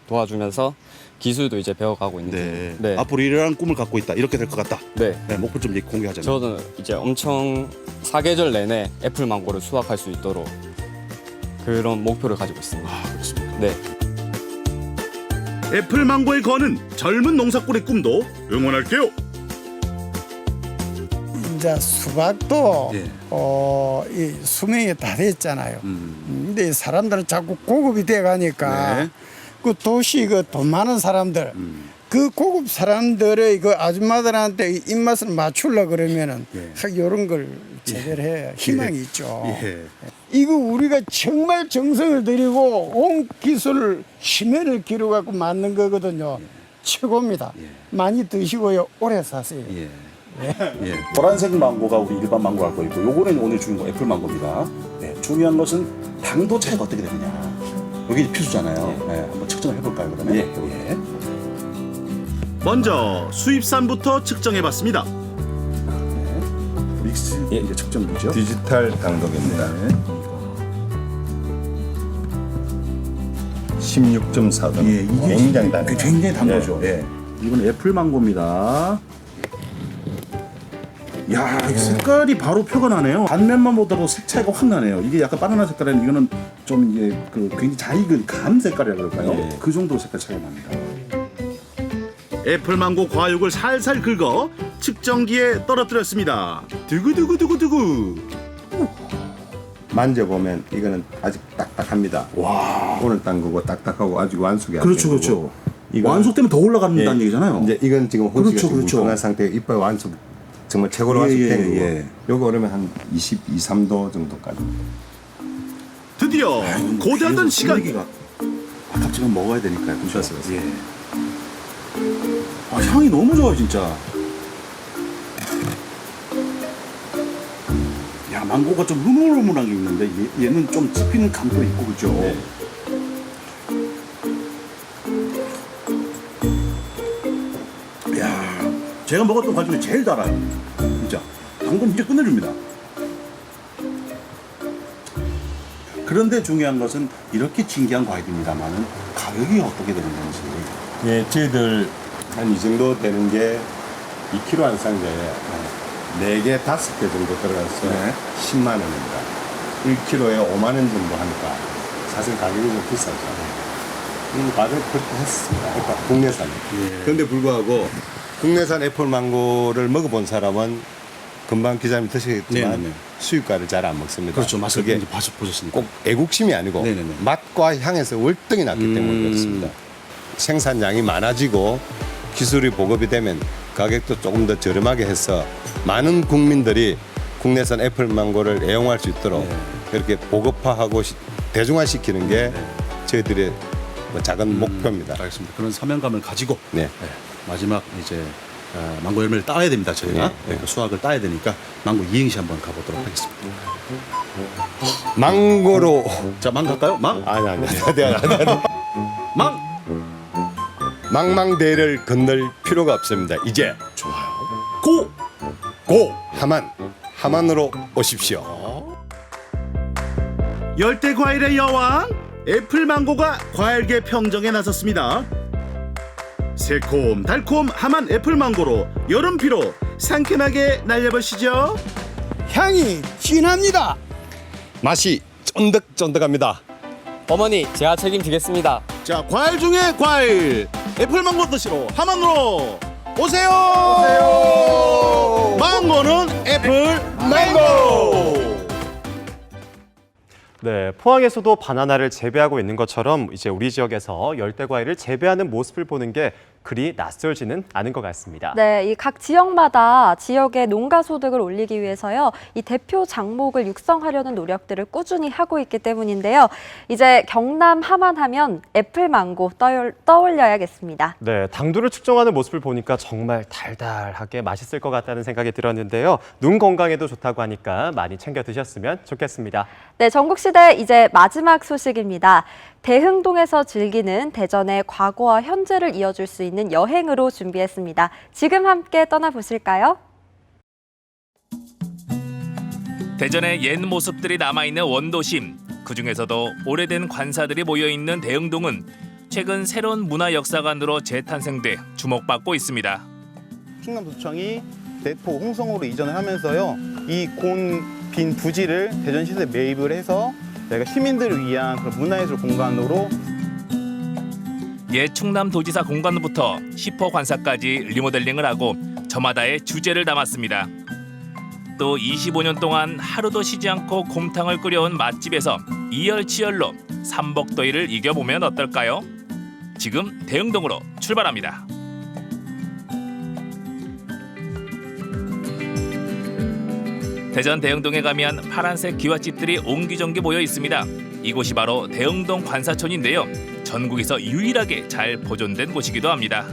도와주면서 기술도 이제 배워가고 있는 중이에요. 네. 앞으로 이러한 꿈을 갖고 있다. 이렇게 될 것 같다. 네. 목표 좀 공개하자면. 저는 이제 엄청 사계절 내내 애플 망고를 수확할 수 있도록 그런 목표를 가지고 있습니다. 아, 그렇습니까? 네. 애플망고에 거는 젊은 농사꾼의 꿈도 응원할게요. 이제 수박도 예. 이 수명이 다 됐잖아요. 근데 사람들은 자꾸 고급이 돼 가니까 네. 그 도시 그 돈 많은 사람들 그 고급 사람들의 그 아줌마들한테 입맛을 맞추려 그러면은 이런 걸 제대로 해야 희망이 있죠. 이거 우리가 정말 정성을 들이고 온 기술을 심혈을 기울여 갖고 만든 거거든요. 최고입니다. 많이 드시고요. 오래 사세요. 노란색 망고가 우리 일반 망고할 거 있고 요거는 오늘 주인공 애플 망고입니다. 네, 중요한 것은 당도 차이가 어떻게 되느냐. 여기 필수잖아요. 네, 한번 측정을 해볼까요 그러면? 예. 먼저 수입산부터 측정해봤습니다. 믹스 이제 측정이죠. 디지털 당도입니다. 16.4도. 예, 이게 굉장히 단해요. 굉장히 단 거죠. 예. 이건 애플 망고입니다. 야, 이 색깔이 바로 표가 나네요. 단면만 보더라도 색 차이가 확 나네요. 이게 약간 바나나 색깔은 이거는 좀 이게 그 굉장히 잘 익은 감 색깔이라고 그럴까요? 그 정도 색깔 차이가 납니다. 애플망고 과육을 살살 긁어 측정기에 떨어뜨렸습니다. 두구두구두구두구. 만져보면 이거는 아직 딱딱합니다. 와. 오늘 딴 거고 딱딱하고 아직 완숙이 안 그렇죠, 된 그렇죠. 거고. 이건- 완숙되면 더 올라간다는 얘기잖아요. 이제 이건 지금 호지가 그렇죠. 건강한 상태에 이빨 완숙 정말 최고로 완숙된 거고. 요거 그러면 한 22, 3도 정도까지. 드디어 고대하던 시간. 아깝지만 먹어야 되니까요. 그렇죠. 예. 아, 향이 너무 좋아요 진짜. 야, 망고가 좀 흐물흐물한 게 있는데 얘는 좀 씹히는 감도 있고 그죠? 야, 제가 먹었던 과일 중에 제일 달아요. 진짜 당근 진짜 끝내줍니다. 그런데 중요한 것은 이렇게 진귀한 과일입니다만은 가격이 어떻게 되는 건지. 예, 저희들 한 이 정도 되는 게 2kg 한 상자에 4개, 5개 정도 들어가서 10만 원입니다. 1kg에 5만 원 정도 하니까 사실 가격이 좀 비싸죠. 과정을 그렇게 했습니다. 그러니까 국내산. 그런데 불구하고 국내산 애플망고를 먹어본 사람은 금방 기자님 드시겠지만 네네네. 수입과를 잘 안 먹습니다. 그렇죠. 맛을 그게 이제 보셨으니까. 꼭 애국심이 아니고 맛과 향에서 월등히 낮기 때문에 그렇습니다. 생산량이 많아지고 기술이 보급이 되면 가격도 조금 더 저렴하게 해서 많은 국민들이 국내산 애플망고를 애용할 수 있도록 그렇게 보급화하고 대중화시키는 게 저희들의 뭐 작은 목표입니다. 알겠습니다. 그런 사명감을 가지고 마지막 이제 망고 열매를 따야 됩니다. 저희가 그 수확을 따야 되니까 망고 이행시 한번 가보도록 하겠습니다. 망고로 자, 망 갈까요? 망? 아니. 망. 망망대해를 건널 필요가 없습니다. 이제 고! 하만으로 오십시오. 열대 과일의 여왕 애플망고가 과일계 평정에 나섰습니다. 새콤 달콤 하만 애플망고로 여름 피로 상큼하게 날려보시죠. 향이 진합니다. 맛이 쫀득쫀득합니다. 어머니, 제가 책임지겠습니다. 자, 과일 중에 과일 애플망고 드시러 하만으로 오세요. 망고는 애플망고. 네, 포항에서도 바나나를 재배하고 있는 것처럼 이제 우리 지역에서 열대 과일을 재배하는 모습을 보는 게 그리 낯설지는 않은 것 같습니다. 네, 이 각 지역마다 지역의 농가 소득을 올리기 위해서요, 이 대표 작목을 육성하려는 노력들을 꾸준히 하고 있기 때문인데요. 이제 경남 함안하면 애플망고 떠올려야겠습니다. 네, 당도를 측정하는 모습을 보니까 정말 달달하게 맛있을 것 같다는 생각이 들었는데요. 눈 건강에도 좋다고 하니까 많이 챙겨 드셨으면 좋겠습니다. 네, 전국시대 이제 마지막 소식입니다. 대흥동에서 즐기는 대전의 과거와 현재를 이어줄 수 있는 여행으로 준비했습니다. 지금 함께 떠나보실까요? 대전의 옛 모습들이 남아있는 원도심, 그중에서도 오래된 관사들이 모여있는 대흥동은 최근 새로운 문화역사관으로 재탄생돼 주목받고 있습니다. 충남도청이 대포 홍성으로 이전을 하면서요, 이 빈 부지를 대전시에 매입을 해서 저희가 시민들을 위한 그런 문화예술 공간으로 옛 충남도지사 공간부터 10호 관사까지 리모델링을 하고 저마다의 주제를 담았습니다. 또 25년 동안 하루도 쉬지 않고 곰탕을 끓여온 맛집에서 이열치열로 삼복더위를 이겨보면 어떨까요? 지금 대흥동으로 출발합니다. 대전 대흥동에 가면 파란색 기와집들이 옹기종기 모여 있습니다. 이곳이 바로 대흥동 관사촌인데요. 전국에서 유일하게 잘 보존된 곳이기도 합니다.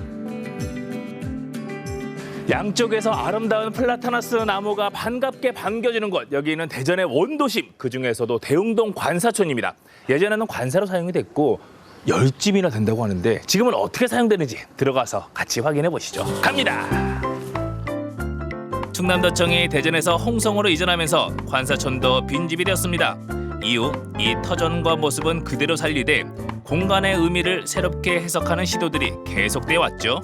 양쪽에서 아름다운 플라타나스 나무가 반갑게 반겨주는 곳, 여기는 대전의 원도심, 그중에서도 대흥동 관사촌입니다. 예전에는 관사로 사용이 됐고 10집이나 된다고 하는데 지금은 어떻게 사용되는지 들어가서 같이 확인해 보시죠. 갑니다. 충남도청이 대전에서 홍성으로 이전하면서 관사촌도 빈집이 되었습니다. 이후 이 터전과 모습은 그대로 살리되 공간의 의미를 새롭게 해석하는 시도들이 계속되어 왔죠.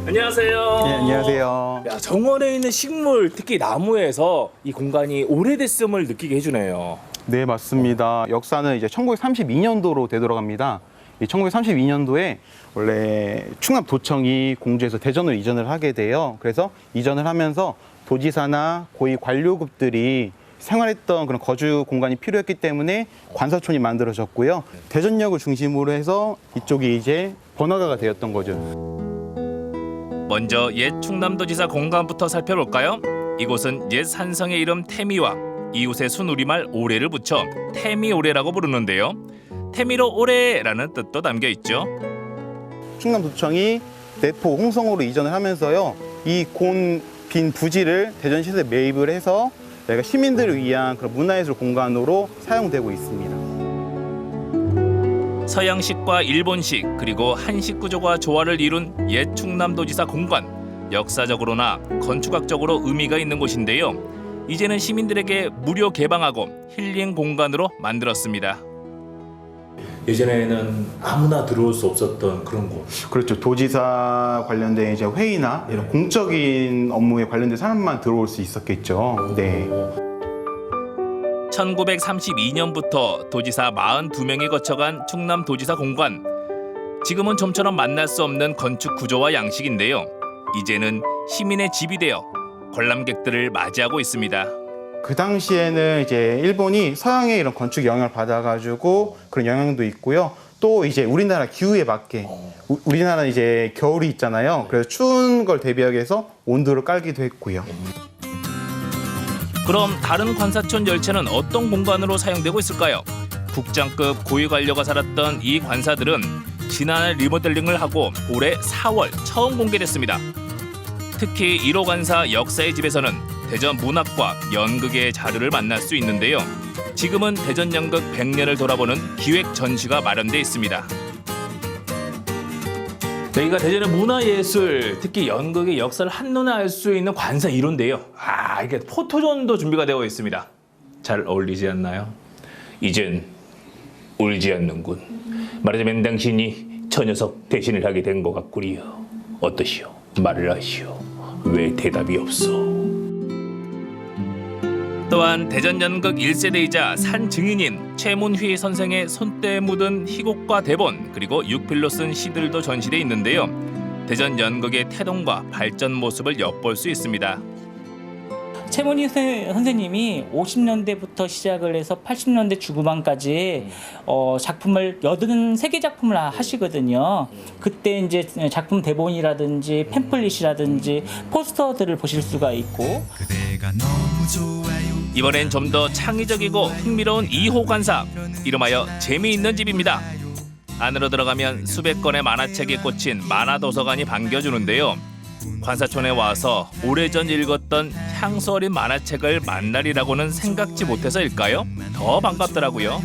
안녕하세요. 네, 안녕하세요. 야, 정원에 있는 식물, 특히 나무에서 이 공간이 오래됐음을 느끼게 해주네요. 네, 맞습니다. 역사는 이제 1932년도로 되돌아갑니다. 이 1932년도에 원래 충남도청이 공주에서 대전으로 이전을 하게 돼요. 그래서 이전을 하면서 도지사나 고위 관료급들이 생활했던 그런 거주 공간이 필요했기 때문에 관사촌이 만들어졌고요. 대전역을 중심으로 해서 이쪽이 이제 번화가가 되었던 거죠. 먼저 옛 충남도지사 공간부터 살펴볼까요? 이곳은 옛 산성의 이름 태미와 이웃의 순우리말 오래를 붙여 태미오래라고 부르는데요. 태미로 오래라는 뜻도 담겨 있죠. 충남도청이 대포 홍성으로 이전을 하면서요, 이 빈 부지를 대전시에 매입을 해서 저희가 시민들을 위한 그런 문화예술 공간으로 사용되고 있습니다. 서양식과 일본식 그리고 한식 구조가 조화를 이룬 옛 충남도지사 공간, 역사적으로나 건축학적으로 의미가 있는 곳인데요. 이제는 시민들에게 무료 개방하고 힐링 공간으로 만들었습니다. 예전에는 아무나 들어올 수 없었던 그런 곳. 그렇죠. 도지사 관련된 이제 회의나 이런 공적인 업무에 관련된 사람만 들어올 수 있었겠죠. 네. 1932년부터 도지사 42명이 거쳐간 충남도지사 공간. 지금은 좀처럼 만날 수 없는 건축 구조와 양식인데요. 이제는 시민의 집이 되어 관람객들을 맞이하고 있습니다. 그 당시에는 이제 일본이 서양의 이런 건축 영향을 받아가지고 그런 영향도 있고요. 또 이제 우리나라 기후에 맞게 우리나라는 이제 겨울이 있잖아요. 그래서 추운 걸 대비하기 위해서 온도를 깔기도 했고요. 그럼 다른 관사촌 열차는 어떤 공간으로 사용되고 있을까요? 국장급 고위 관료가 살았던 이 관사들은 지난해 리모델링을 하고 올해 4월 처음 공개됐습니다. 특히 1호 관사 역사의 집에서는 대전 문학과 연극의 자료를 만날 수 있는데요. 지금은 대전 연극 100년을 돌아보는 기획 전시가 마련돼 있습니다. 여기가 대전의 문화예술, 특히 연극의 역사를 한눈에 알 수 있는 관사 1호인데요. 이게 포토존도 준비가 되어 있습니다. 잘 어울리지 않나요? 이젠 울지 않는군. 말하자면 당신이 저 녀석 대신을 하게 된 것 같구리요. 어떠시오? 말을 하시오. 왜 대답이 없어? 또한 대전 연극 1세대이자 산 증인인 최문휘 선생의 손때 묻은 희곡과 대본 그리고 육필로 쓴 시들도 전시돼 있는데요. 대전 연극의 태동과 발전 모습을 엿볼 수 있습니다. 최문희 선생님이 50년대부터 시작을 해서 80년대 중후반까지 작품을 83개 작품을 하시거든요. 그때 이제 작품 대본이라든지 팸플릿이라든지 포스터들을 보실 수가 있고 이번엔 좀 더 창의적이고 흥미로운 2호 관사, 이름하여 재미있는 집입니다. 안으로 들어가면 수백 권의 만화책이 꽂힌 만화도서관이 반겨주는데요. 관사촌에 와서 오래전 읽었던 향수 어린 만화책을 만날이라고는 생각지 못해서일까요? 더 반갑더라고요.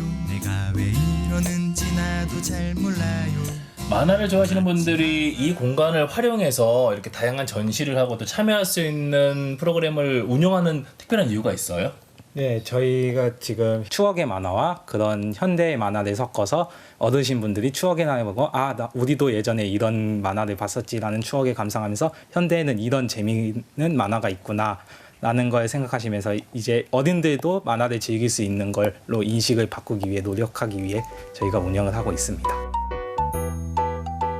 만화를 좋아하시는 분들이 이 공간을 활용해서 이렇게 다양한 전시를 하고 또 참여할 수 있는 프로그램을 운영하는 특별한 이유가 있어요? 네, 저희가 지금 추억의 만화와 그런 현대의 만화를 섞어서 얻으신 분들이 추억의 만화를 보고 우리도 예전에 이런 만화를 봤었지라는 추억에 감상하면서 현대에는 이런 재미있는 만화가 있구나 라는 걸 생각하시면서 이제 어린들도 만화를 즐길 수 있는 걸로 인식을 바꾸기 위해 노력하기 위해 저희가 운영을 하고 있습니다.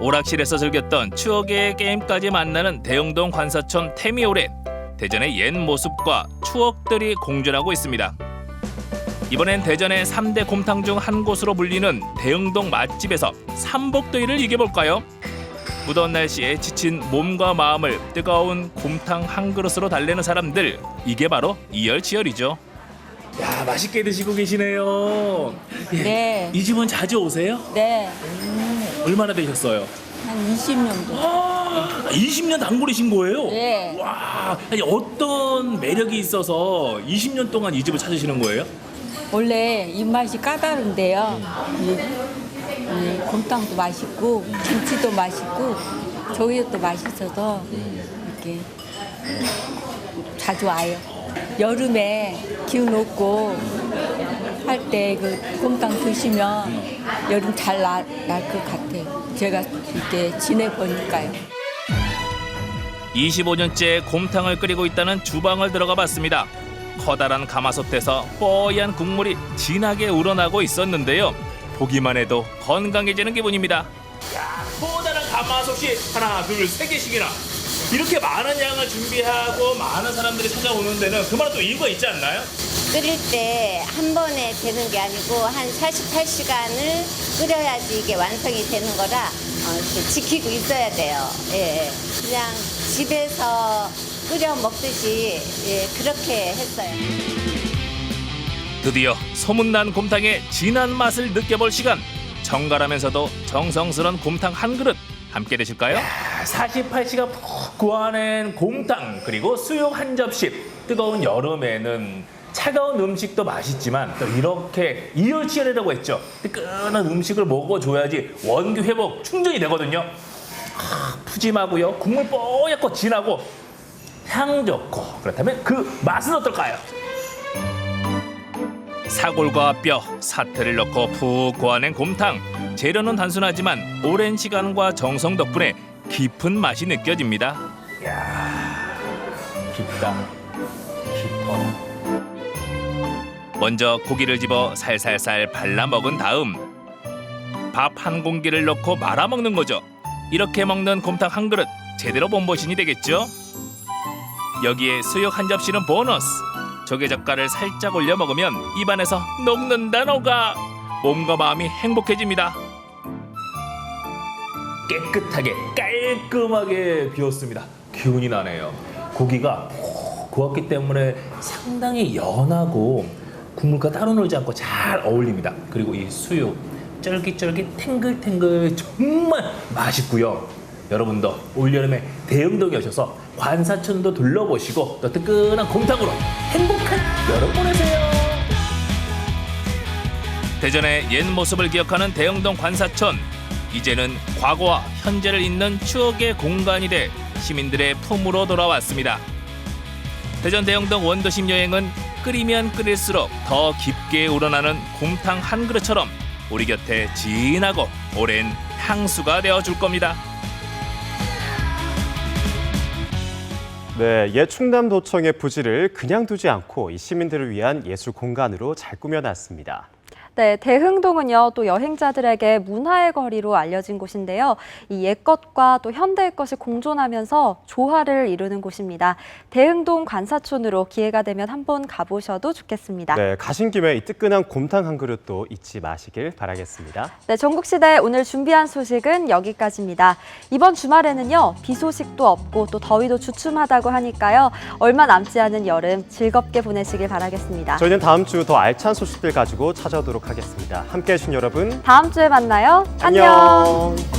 오락실에서 즐겼던 추억의 게임까지 만나는 대흥동 관사촌 태미오래. 대전의 옛 모습과 추억들이 공존하고 있습니다. 이번엔 대전의 3대 곰탕 중 한 곳으로 불리는 대흥동 맛집에서 삼복더위를 이겨볼까요? 무더운 날씨에 지친 몸과 마음을 뜨거운 곰탕 한 그릇으로 달래는 사람들, 이게 바로 이열치열이죠. 야, 맛있게 드시고 계시네요. 네. 이 집은 자주 오세요? 네. 얼마나 되셨어요? 한 20년도. 20년 단골이신 거예요? 네. 와, 아니 어떤 매력이 있어서 20년 동안 이 집을 찾으시는 거예요? 원래 입맛이 까다로운데요. 이 곰탕도 맛있고 김치도 맛있고 저희도 맛있어서 이렇게 자주 와요. 여름에 기운 없고 할 때 그 곰탕 드시면 여름 잘 날 것 같아요. 제가 이렇게 지내보니까요. 25년째 곰탕을 끓이고 있다는 주방을 들어가 봤습니다. 커다란 가마솥에서 뽀얀 국물이 진하게 우러나고 있었는데요. 보기만 해도 건강해지는 기분입니다. 야, 커다란 가마솥이 하나, 둘, 세 개씩이나 이렇게 많은 양을 준비하고 많은 사람들이 찾아오는 데는 그만한 또 이유가 있지 않나요? 끓일 때 한 번에 되는 게 아니고 한 48시간을 끓여야지 이게 완성이 되는 거라 이렇게 지키고 있어야 돼요. 예, 그냥 집에서 끓여 먹듯이 그렇게 했어요. 드디어 소문난 곰탕의 진한 맛을 느껴볼 시간. 정갈하면서도 정성스러운 곰탕 한 그릇 함께 드실까요? 48시간 푹 구워낸 곰탕 그리고 수육 한 접시. 뜨거운 여름에는 차가운 음식도 맛있지만 또 이렇게 이열치열이라고 했죠. 뜨끈한 음식을 먹어줘야지 원기 회복 충전이 되거든요. 푸짐하고요. 국물 뽀얗고 진하고 향 좋고 그렇다면 그 맛은 어떨까요? 사골과 뼈, 사태를 넣고 푹 고아낸 곰탕. 재료는 단순하지만 오랜 시간과 정성 덕분에 깊은 맛이 느껴집니다. 이야, 깊다. 깊어. 먼저 고기를 집어 살살살 발라 먹은 다음 밥 한 공기를 넣고 말아 먹는 거죠. 이렇게 먹는 곰탕 한 그릇 제대로 몸보신이 되겠죠. 여기에 수육 한 접시는 보너스. 조개젓갈을 살짝 올려 먹으면 입안에서 녹는다 녹아. 몸과 마음이 행복해집니다. 깨끗하게 깔끔하게 비웠습니다. 기운이 나네요. 고기가 푹 구웠기 때문에 상당히 연하고 국물과 따로 놀지 않고 잘 어울립니다. 그리고 이 수육 쫄깃쫄깃 탱글탱글 정말 맛있고요. 여러분도 올여름에 대흥동에 오셔서 관사촌도 둘러보시고 또 뜨끈한 곰탕으로 행복한 여름 보내세요. 대전의 옛 모습을 기억하는 대흥동 관사촌. 이제는 과거와 현재를 잇는 추억의 공간이 돼 시민들의 품으로 돌아왔습니다. 대전 대영동 원도심 여행은 끓이면 끓일수록 더 깊게 우러나는 곰탕 한 그릇처럼 우리 곁에 진하고 오랜 향수가 되어줄 겁니다. 네, 옛 충남도청의 부지를 그냥 두지 않고 이 시민들을 위한 예술 공간으로 잘 꾸며놨습니다. 네, 대흥동은요, 또 여행자들에게 문화의 거리로 알려진 곳인데요. 이 옛것과 또 현대의 것이 공존하면서 조화를 이루는 곳입니다. 대흥동 관사촌으로 기회가 되면 한번 가보셔도 좋겠습니다. 네, 가신 김에 이 뜨끈한 곰탕 한 그릇도 잊지 마시길 바라겠습니다. 네, 전국시대 오늘 준비한 소식은 여기까지입니다. 이번 주말에는요, 비 소식도 없고 또 더위도 주춤하다고 하니까요. 얼마 남지 않은 여름 즐겁게 보내시길 바라겠습니다. 저희는 다음 주 더 알찬 소식들 가지고 찾아오도록 하겠습니다. 함께해 주신 여러분, 다음 주에 만나요. 안녕.